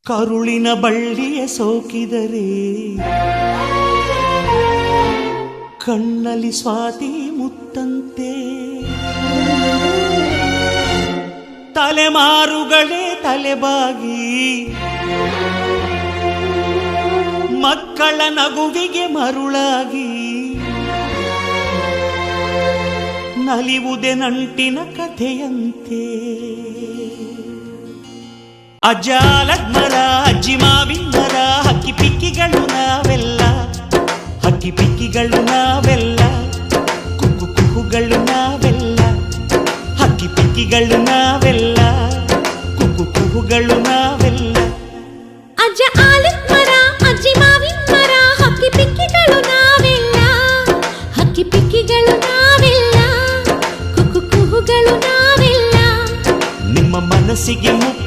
ಕರುಳಿನ ಬಳ್ಳಿಯ ಸೋಕಿದರೆ ಕಣ್ಣಲ್ಲಿ ಸ್ವಾತಿ ಮುತ್ತಂತೆ, ತಲೆಮಾರುಗಳೇ ತಲೆಬಾಗಿ ಮಕ್ಕಳ ನಗುವಿಗೆ ಮರುಳಾಗಿ ನಲಿವುದೆ ನಂಟಿನ ಕಥೆಯಂತೆ. ಅಜ್ಜಾಲದ ಮರ, ಅಜ್ಜಿ ಮಾವಿನ ಮರ, ಹಕ್ಕಿ ಪಿಕ್ಕಿಗಳು ನಾವೆಲ್ಲ, ಹಕ್ಕಿ ಪಿಕ್ಕಿಗಳು ನಾವೆಲ್ಲ, ಕುಕ್ಕು ಕುಕ್ಕುಗಳು ನಾವೆಲ್ಲ, ಹಕ್ಕಿ ಪಿಕ್ಕಿಗಳು ನಾವೆಲ್ಲ, ಕುಕ್ಕು ಕುಕ್ಕುಗಳು ನಾವೆಲ್ಲ. ಅಜ್ಜ ಆಲದ ಮರ, ಅಜ್ಜಿ ಮಾವಿನ ಮರ, ಹಕ್ಕಿ ಪಿಕ್ಕಿಗಳು ನಾವೆಲ್ಲ, ಹಕ್ಕಿ ಪಿಕ್ಕಿಗಳು ನಾವೆಲ್ಲ, ಕುಕ್ಕು ಕುಕ್ಕುಗಳು ನಾವೆಲ್ಲ. ನಿಮ್ಮ ಮನಸ್ಸಿಗೆ ಮುಖ್ಯ